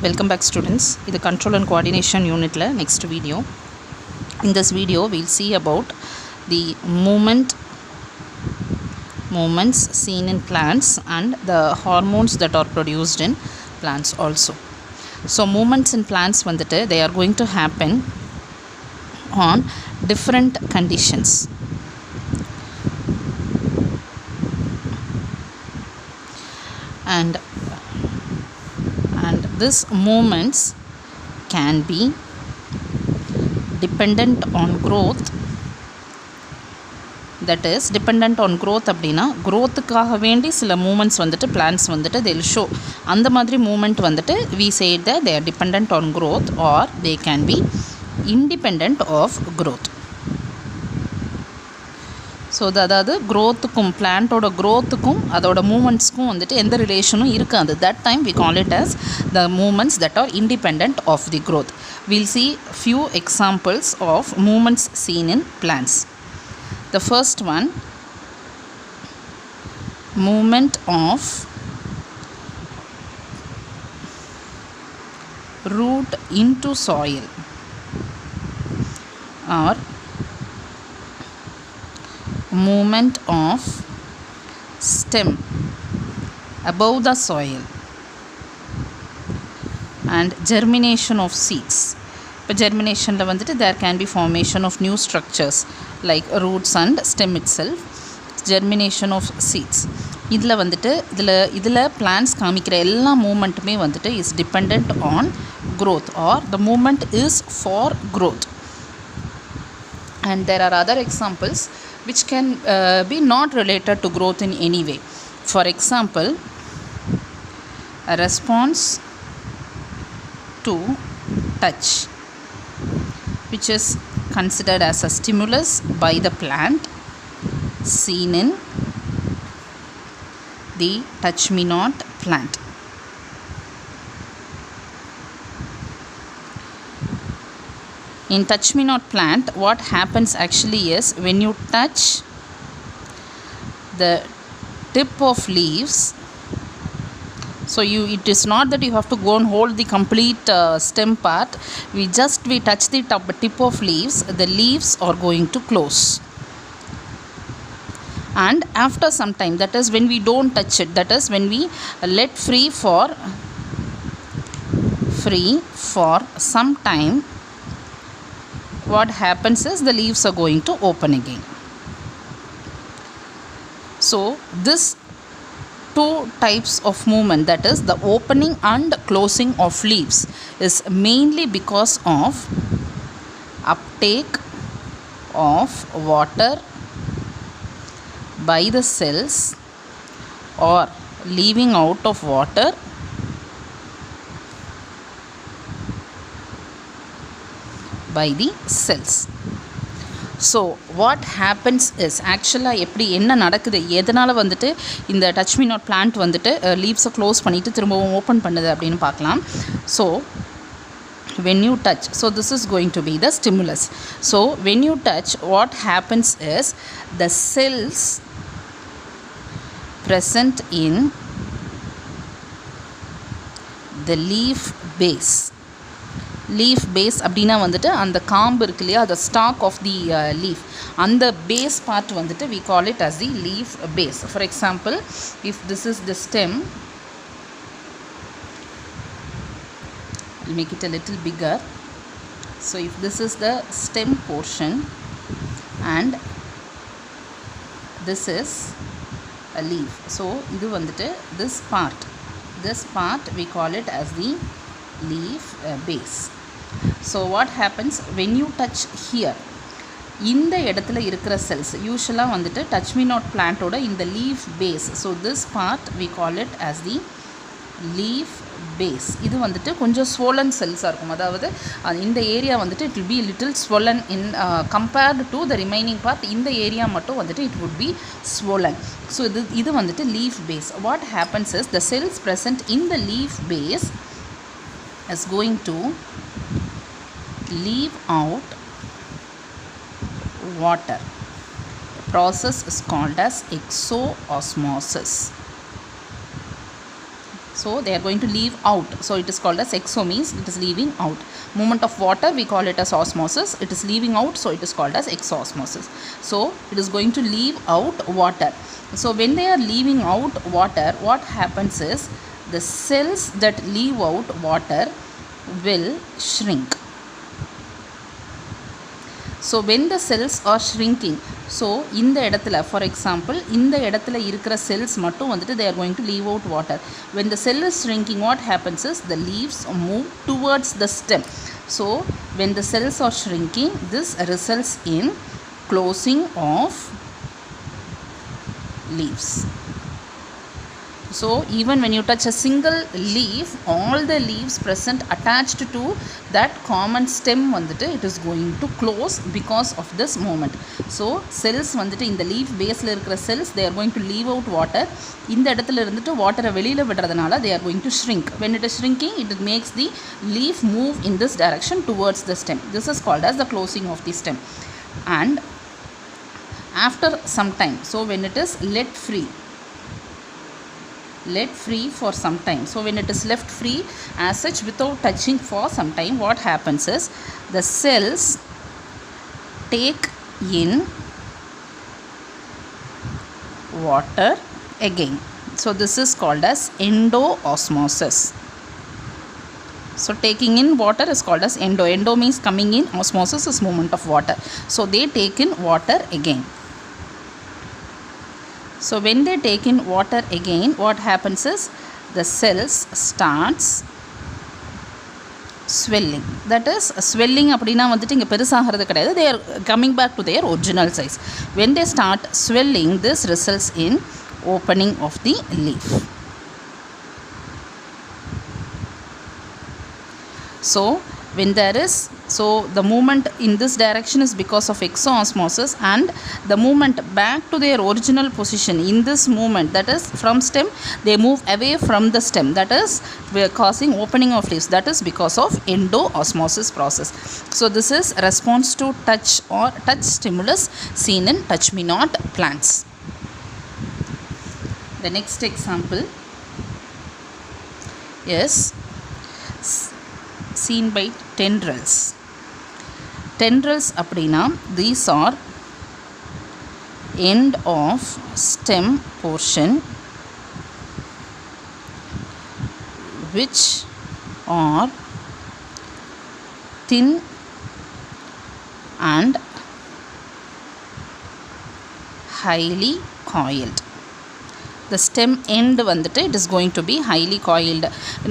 Welcome back students. This is control and coordination unit la next video. In this video we'll see about the movements seen in plants and the hormones that are produced in plants also. So movements in plants vandittu they are going to happen on different conditions. And these movements can be dependent on growth. That is dependent on growth அப்படினா growthக்காக வேண்டி சில movements வந்துட்டு plants வந்துட்டு they will show அந்த மாதிரி movement வந்துட்டு we say that they are dependent on growth or they can be independent of growth. So அதாவது க்ரோத்துக்கும் பிளான்ட்டோட க்ரோத்துக்கும் அதோட மூமெண்ட்ஸ்க்கும் வந்துட்டு எந்த ரிலேஷனும் இருக்காது. That time we call it as the movements that are independent of the growth. We'll see few examples of movements seen in plants. The first one, movement of root into soil or movement of stem above the soil and germination of seeds. But germination la vandittu there can be formation of new structures like roots and stem itself. Germination of seeds idla vandittu idla plants kaamikira ella movementume vandittu is dependent on growth or the movement is for growth. And there are other examples which can be not related to growth in any way. For example, a response to touch, which is considered as a stimulus by the plant, seen in the touch-me-not plant. In touch-me-not plant, what happens actually is when you touch the tip of leaves, so it is not that you have to go and hold the complete stem part. We touch the tip of leaves, the leaves are going to close. And after some time, that is when we don't touch it, that is when we let free for some time, what happens is the leaves are going to open again. So this two types of movement, that is the opening and closing of leaves, is mainly because of uptake of water by the cells or leaving out of water by the cells. So what happens is actually எப்படி என்ன நடக்குது எதனால வந்துட்டு இந்த touch me not plant வந்துட்டு லீவ்ஸை close பண்ணிட்டு திரும்பவும் open பண்ணுது அப்படின்னு பார்க்கலாம். So when you touch, so this is going to be the stimulus. So when you touch, what happens is the cells present in the leaf base அப்படினா வந்துட்டு அந்த காம்பு இருக்கு இல்லையா, the stalk of the leaf, அந்த base part வந்துட்டு we call it as the leaf base. For example, if this is the stem, I'll make it a little bigger. So if this is the stem portion and this is a leaf, so இது வந்துட்டு this part we call it as the leaf base. So what happens when you touch here, இந்த இடத்துல இருக்கிற cells யூசுவலாக வந்துட்டு touch me not plantோட இந்த leaf base, so this part we call it as the leaf base. இது வந்துட்டு கொஞ்சம் swollen cells-ஆக இருக்கும், அதாவது இந்த ஏரியா வந்துட்டு it will be little swollen in compared to the remaining part. இந்த ஏரியா மட்டும் வந்துட்டு it would be swollen. So இது வந்துட்டு leaf base. What happens is the cells present in the leaf base is going to leave out water. The process is called as exoosmosis. So So they are going to leave out. So it is called as exo, means it is leaving out. Movement of water, we call it as osmosis. It is leaving out, so it is called as exosmosis. So it is going to leave out water. So when they are leaving out water, what happens is the cells that leave out water will shrink. So when the cells are shrinking, so இந்த இடத்துல, for example, இந்த இடத்துல இருக்கிற cells மட்டும் வந்துட்டு they are going to leave out water. When the cell is shrinking, what happens is the leaves move towards the stem. So when the cells are shrinking, this results in closing of leaves. So even when you touch a single leaf, all the leaves present attached to that common stem vandittu it is going to close because of this movement. So cells vandittu in the leaf base la irukra cells, they are going to leave out water. இந்த இடத்துல இருந்துட்டு வாட்டரை வெளியில விடுறதுனால they are going to shrink. When it is shrinking, it makes the leaf move in this direction towards the stem. This is called as the closing of the stem. And after some time, so when it is let free for some time, so when it is left free as such without touching for some time, what happens is the cells take in water again. So this is called as endoosmosis. So taking in water is called as endo means coming in, osmosis is movement of water. So they take in water again. So when they take in water again, what happens is the cells starts swelling. That is swelling அப்படினா வந்துட்டு இங்க பெருசாகிறது கிடையாது. They are coming back to their original size. When they start swelling, this results in opening of the leaf. So when there is, so the movement in this direction is because of exoosmosis, and the movement back to their original position in this movement, that is from stem they move away from the stem, that is we are causing opening of leaves, that is because of endoosmosis process. So this is response to touch or touch stimulus seen in touch me not plants. The next example is seen by tendrils. Tendrils அப்படினா these are end of stem portion which are thin and highly coiled. The stem end வந்துட்டு it is going to be highly coiled.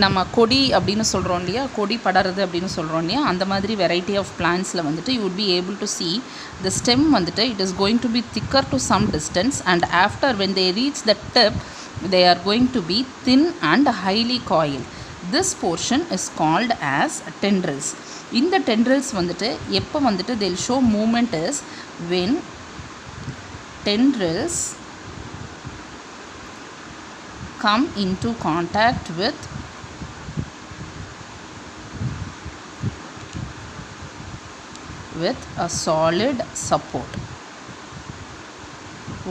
நம்ம கொடி அப்படின்னு சொல்கிறோம் இல்லையா, கொடி படருது அப்படின்னு சொல்கிறோம் இல்லையா, அந்த மாதிரி வெரைட்டி ஆஃப் பிளான்ஸில் வந்துட்டு you would be able to see the stem வந்துட்டு it is going to be thicker to some distance, and after when they reach the tip they are going to be thin and highly coiled. This portion is called as tendrils. இந்த tendrils வந்துட்டு எப்போ வந்துட்டு they'll show movement is when tendrils come into contact with a solid support.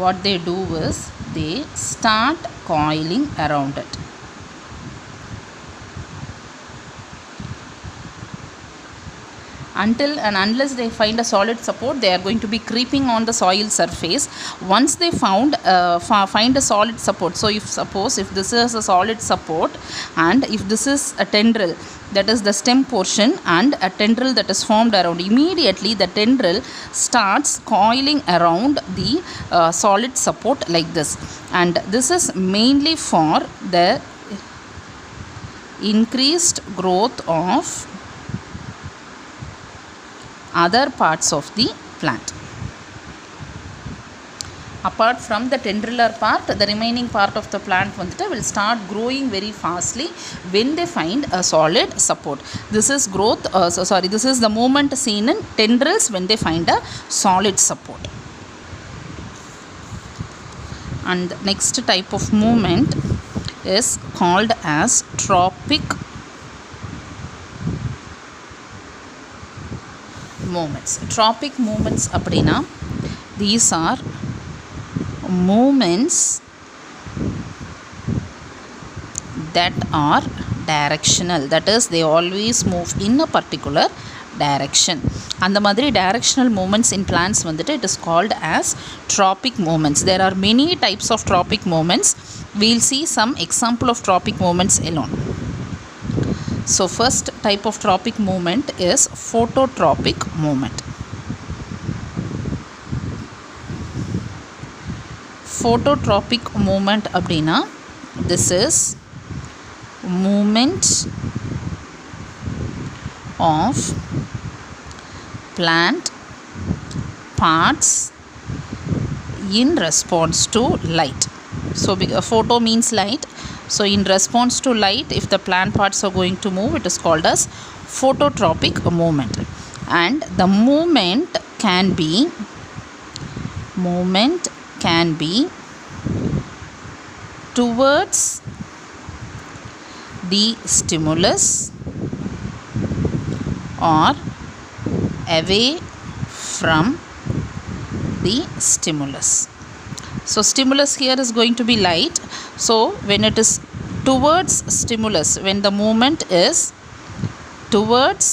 What they do is they start coiling around it. Until and unless they find a solid support, they are going to be creeping on the soil surface. Once they find a solid support, so if this is a solid support and if this is a tendril, that is the stem portion, and a tendril that is formed around, immediately the tendril starts coiling around the solid support like this. And this is mainly for the increased growth of other parts of the plant. Apart from the tendrilar part, the remaining part of the plant will start growing very fastly when they find a solid support. This is growth, this is the movement seen in tendrils when they find a solid support. And the next type of movement is called as tropic movements. Tropic movements அப்படினா these are movements that are directional, that is they always move in a particular direction. அந்த மாதிரி directional movements in plants வந்துட்டு it is called as tropic movements. There are many types of tropic movements. We'll see some example of tropic movements alone. So first type of tropic movement is phototropic movement. Phototropic movement அப்படின்னா this is movement of plant parts in response to light. So photo means light, so in response to light if the plant parts are going to move, it is called as phototropic movement. And the movement can be towards the stimulus or away from the stimulus. So stimulus here is going to be light, so when it is towards stimulus, when the movement is towards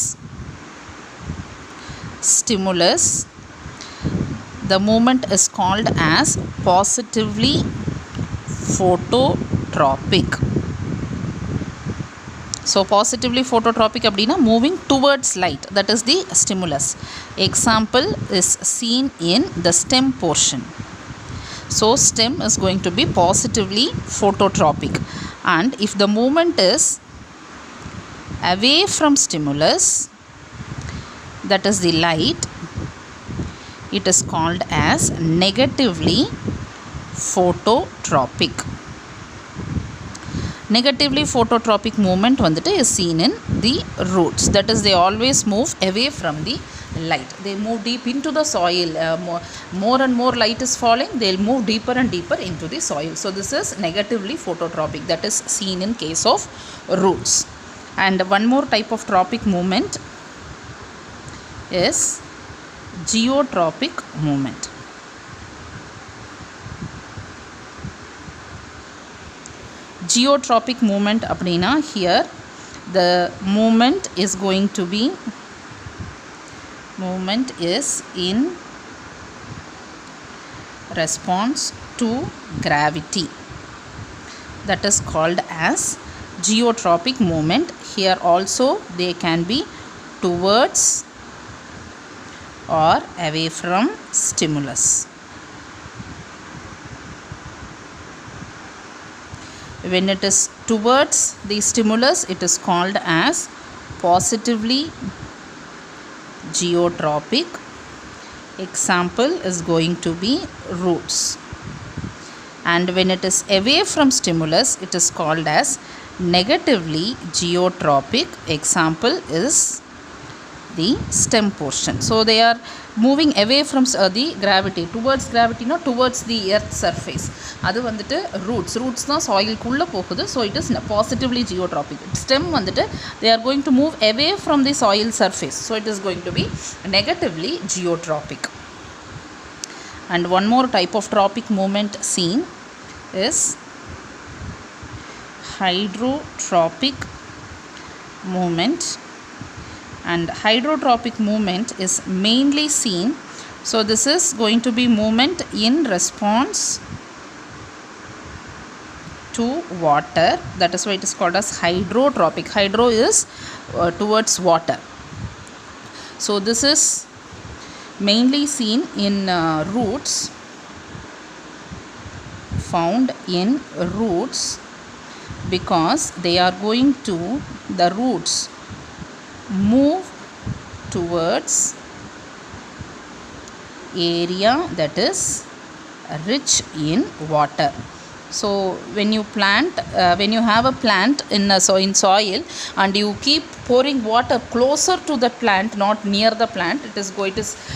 stimulus, the movement is called as positively phototropic. So positively phototropic அப்படின்னா moving towards light, that is the stimulus. Example is seen in the stem portion. So stem is going to be positively phototropic, and if the movement is away from stimulus, that is the light, it is called as negatively phototropic. Negatively phototropic movement வந்துட்டு is seen in the roots, that is they always move away from the light, they move deep into the soil. More and more light is falling, they'll move deeper and deeper into the soil. So this is negatively phototropic, that is seen in case of roots. And one more type of tropic movement is geotropic movement. Geotropic movement அப்படின்னா here the movement is going to be in response to gravity, that is called as geotropic movement. Here also they can be towards or away from stimulus. When it is towards the stimulus, it is called as positively geotropic. Example is going to be roots. And when it is away from stimulus, it is called as negatively geotropic. Example is the stem portion. So they are moving away from the gravity, towards gravity, not towards the earth surface. அது வந்துட்டு roots தான் சாயிலுக்குள்ளே போகுது, so it is positively geotropic. Stem வந்துட்டு they are going to move away from the soil surface, so it is going to be negatively geotropic. And one more type of tropic movement seen is hydrotropic movement. And hydrotropic movement is mainly seen, so this is going to be movement in response to water, that is why it is called as hydrotropic. Hydro is towards water, so this is mainly seen in roots, found in roots, because they are going to, the roots move towards area that is rich in water. So when you plant, when you have a plant in soil and you keep pouring water closer to the plant, not near the plant, it is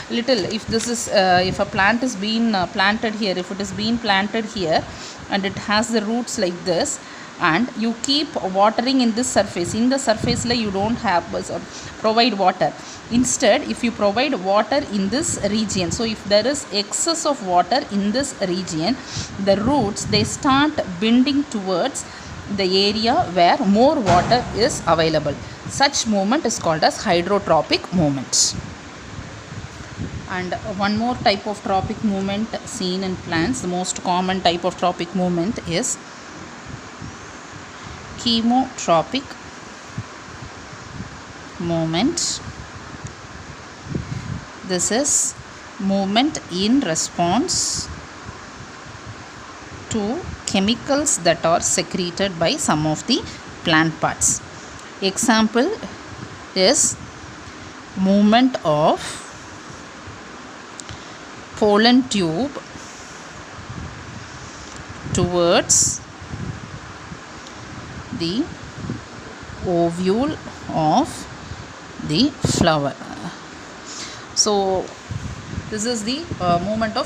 little, if this is if a plant is being planted here, if it is being planted here and it has the roots like this, and you keep watering in this surface, in the surface la you don't have provide water. Instead, if you provide water in this region, so if there is excess of water in this region, the roots, they start bending towards the area where more water is available. Such movement is called as hydrotropic movement. And one more type of tropic movement seen in plants, the most common type of tropic movement is chemotropic movement. This is movement in response to chemicals that are secreted by some of the plant parts. Example is movement of pollen tube towards the ovule of the flower. So this is the movement of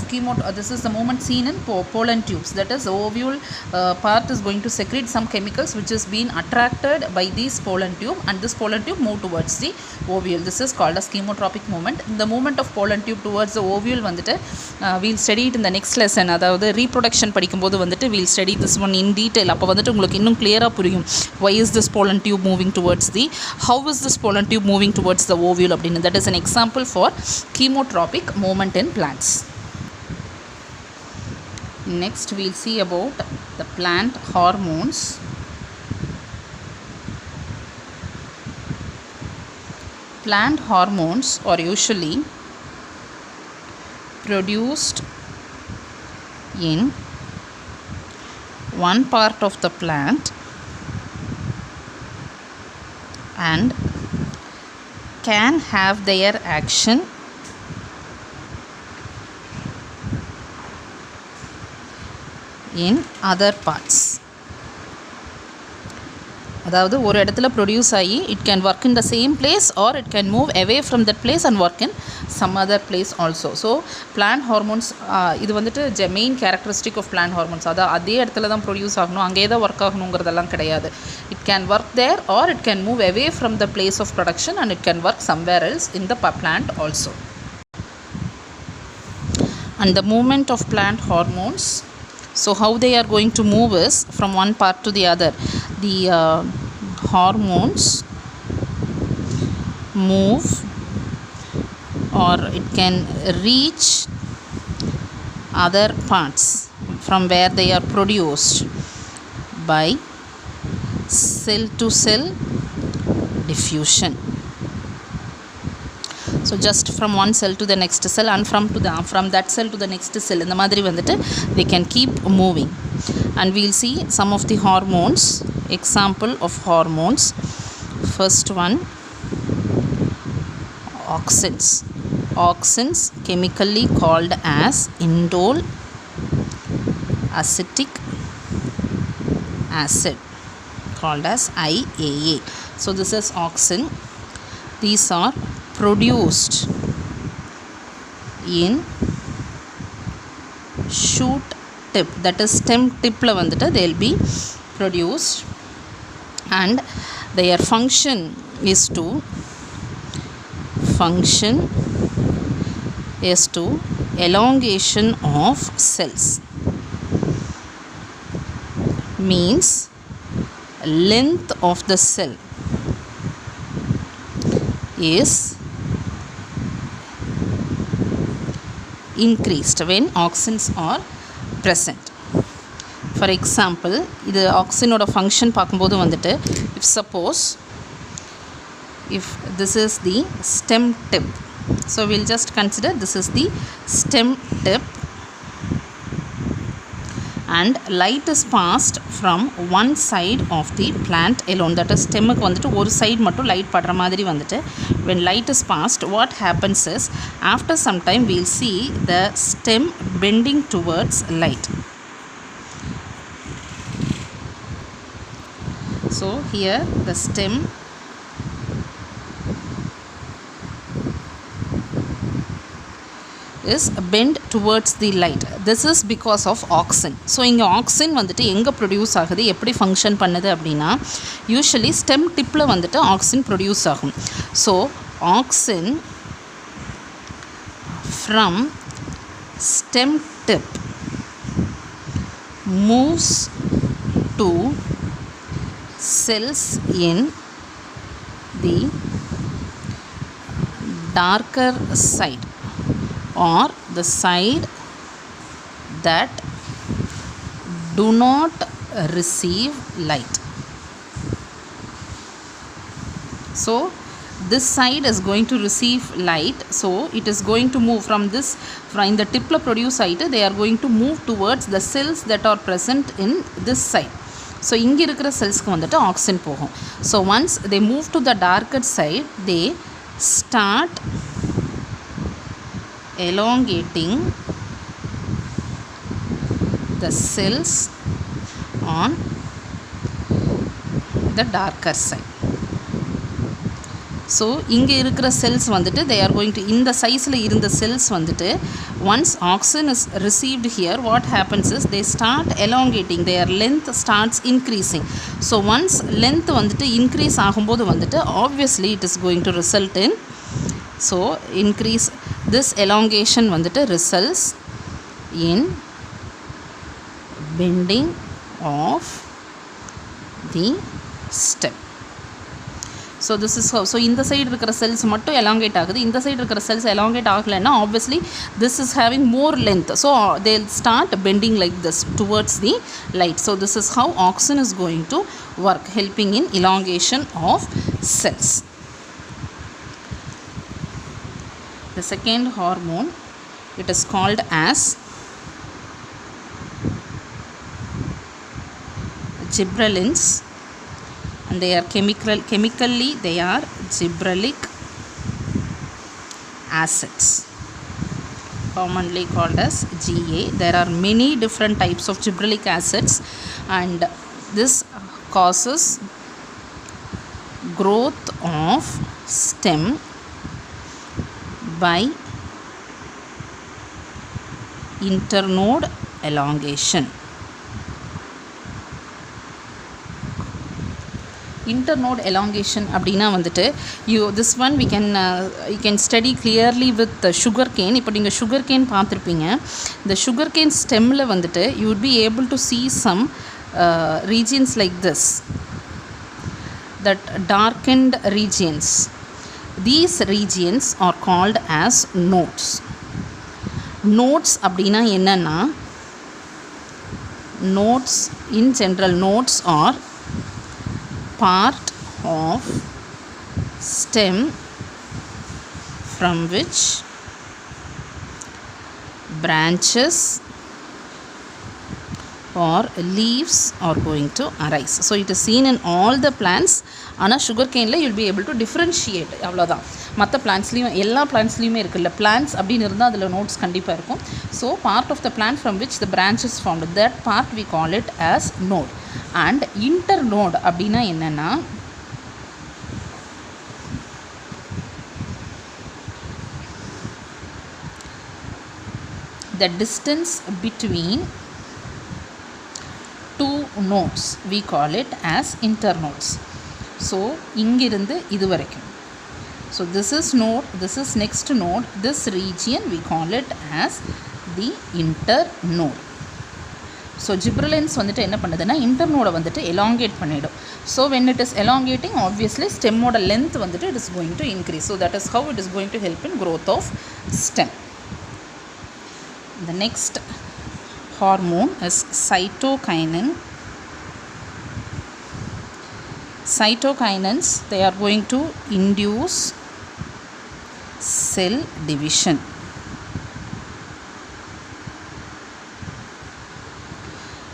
this is the movement seen in pollen tubes. That is, the ovule part is going to secrete some chemicals which is being attracted by this pollen tube, and this pollen tube move towards the ovule. This is called as chemotropic movement. The movement of pollen tube towards the ovule வந்துட்டு we'll study it in the next lesson. அதாவது reproduction படிக்கும்போது வந்துட்டு we'll study this one in detail. அப்போ வந்துட்டு உங்களுக்கு இன்னும் clear-ஆ புரியும். Why is this pollen tube moving towards the, how is this pollen tube moving towards the ovule அப்படின்னு. That is an example for chemotropic movement in plants. Next we'll see about the plant hormones. Plant hormones are usually produced in one part of the plant and can have their action in other parts. அதாவது ஒரு இடத்துல produce ஆகி it can work in the same place or it can move away from that place and work in some other place also. So plant hormones இது வந்துட்டு main characteristic of plant hormones. அதாவது அதே இடத்துல தான் produce ஆகணும், அங்கே தான் work ஆகணுங்கிறதெல்லாம் கிடையாது. It can work there or it can move away from the place of production and it can work somewhere else in the plant also. And the movement of plant hormones, so how they are going to move is from one part to the other. The hormones move, or it can reach other parts from where they are produced by cell to cell diffusion. So just from one cell to the next cell and from that cell to the next cell, இந்த மாதிரி வந்துட்டு they can keep moving. And we'll see some of the hormones. Example of hormones, first one, auxins. Auxins, chemically called as indole acetic acid, called as IAA. So this is auxin. These are produced in shoot tip, that is stem tip la vandu they will be produced, and their function is to elongation of cells, means length of the cell is increased when auxins are present. For example, இது auxinoட function பார்க்கும்போது வந்துட்டு if this is the stem tip, so we'll just consider this is the stem tip and light is passed from one side of the plant alone. That is stem க்கு வந்துட்டு ஒரு side மட்டும் light படுற மாதிரி வந்துட்டு when light is passed, what happens is after some time we'll see the stem bending towards light. So here the stem is bent towards the light. This is because of auxin. So இங்க auxin வந்துட்டு எங்க produce ஆகுது, எப்படி function பண்ணுது அப்படின்னா usually stem டிப்பில் வந்துட்டு auxin produce ஆகும். So auxin from stem tip moves to cells in the darker side or the side that do not receive light. So this side is going to receive light, so it is going to move from the tip la produce side, they are going to move towards the cells that are present in this side. So இங்க இருக்கிற செல்ஸ்க்கு வந்துட்டு auxin போகும். So once they move to the darker side, they start elongating the cells on the darker side. So இங்கே இருக்கிற cells வந்துட்டு they are going to இந்த சைஸில் இருந்த cells வந்துட்டு once auxin is received here, what happens is they start elongating, their length starts increasing. So once length வந்துட்டு increase ஆகும்போது வந்துட்டு obviously it is going to result in, so increase this elongation வந்துட்டு results in bending of the stem. So this is how, so இந்த side இருக்கிற cells மட்டும் elongate ஆகுது, இந்த side இருக்கிற செல்ஸ் elongate ஆகலைன்னா obviously this is having more length, so they'll start bending like this towards the light. So this is how auxin is going to work, helping in elongation of cells. The second hormone, it is called as Gibbsellins, and they are chemically they are gibberellic acids, commonly called as GA. There are many different types of gibberellic acids, and this causes growth of stem by internode elongation. Internode elongation அப்படினா வந்துட்டு this one we can you can study clearly with the sugar cane. இப்போ நீங்க sugar cane பார்த்திருப்பீங்க, the sugar cane stemல வந்துட்டு you would be able to see some regions like this, that darkened regions. These regions are called as nodes. Nodes அப்படினா என்னன்னா, nodes in general, nodes are part of stem from which branches or leaves are going to arise. So it is seen in all the plants. ஆனால் sugar கேனில் you'll be able to differentiate, அவ்வளோதான். மற்ற பிளான்ட்ஸ்லேயும் எல்லா பிளான்ட்ஸ்லேயுமே இருக்குல்ல, plants அப்படின்னு இருந்தால் அதில் nodes கண்டிப்பாக இருக்கும். So part of the plant from which the branches formed, that part we call it as node. And internode அப்படின்னா என்னென்னா, the distance between two nodes we call it as internodes. So இங்கிருந்து இது வரைக்கும், so this is node, this is next node, this region we call it as the internode. So Gibbsellins வந்துட்டு என்ன பண்ணுதுன்னா internode வந்துட்டு elongate பண்ணிடும். So when it is elongating, obviously stem ஓட length வந்துட்டு it is going to increase. So that is how it is going to help in growth of stem. The next hormone is cytokinin. Cytokinins, they are going to induce cell division.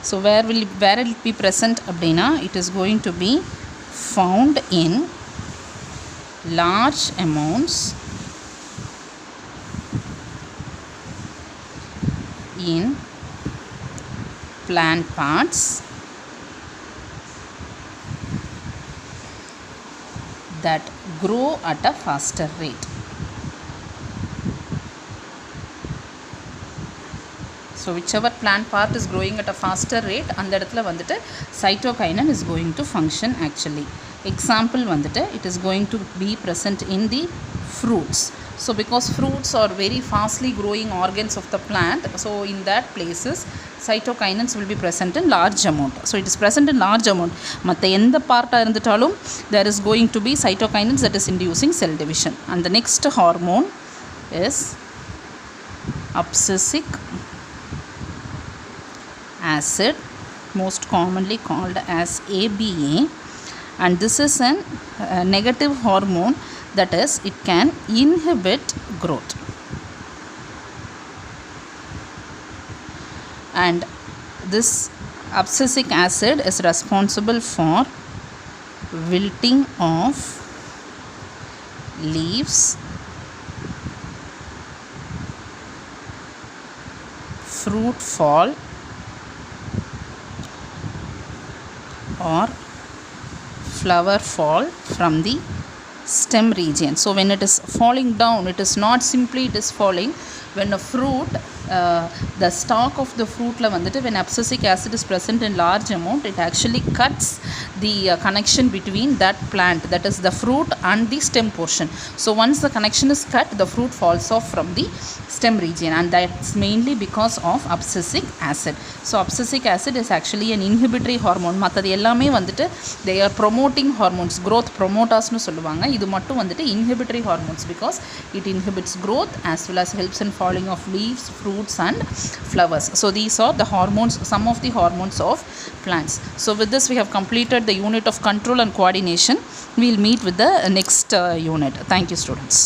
So where will it be present அப்படினா, it is going to be found in large amounts in plant parts that grow at a faster rate. So whichever plant part is growing at a faster rate, அந்த இடத்துல வந்துட்டு cytokinin is going to function actually. Example வந்துட்டு it is going to be present in the fruits. So because fruits are very fastly growing organs of the plant, so in that places cytokinins will be present in large amount. So it is present in large amount. மற்ற எந்த பார்ட்டாக இருந்துட்டாலும் there is going to be cytokinins that is inducing cell division. And the next hormone is abscisic acid, most commonly called as ABA, and this is a negative hormone, that is it can inhibit growth. And this abscisic acid is responsible for wilting of leaves, fruit fall, or flower fall from the stem region. So when it is falling down, it is not simply it is falling. When a fruit, the stalk of the fruit la vandittu, when abscisic acid is present in large amount, it actually cuts the connection between that plant, that is the fruit and the stem portion. So once the connection is cut, the fruit falls off from the stem region, and that's mainly because of abscisic acid. So abscisic acid is actually an inhibitory hormone. மற்றது எல்லாமே வந்துட்டு they are promoting hormones, growth promoters னு சொல்லுவாங்க. இது மட்டும் வந்துட்டு inhibitory hormones because it inhibits growth as well as helps in falling of leaves, fruits and flowers. So these are the hormones, some of the hormones of plants. So with this we have completed the unit of control and coordination. We will meet with the next unit. Thank you, students.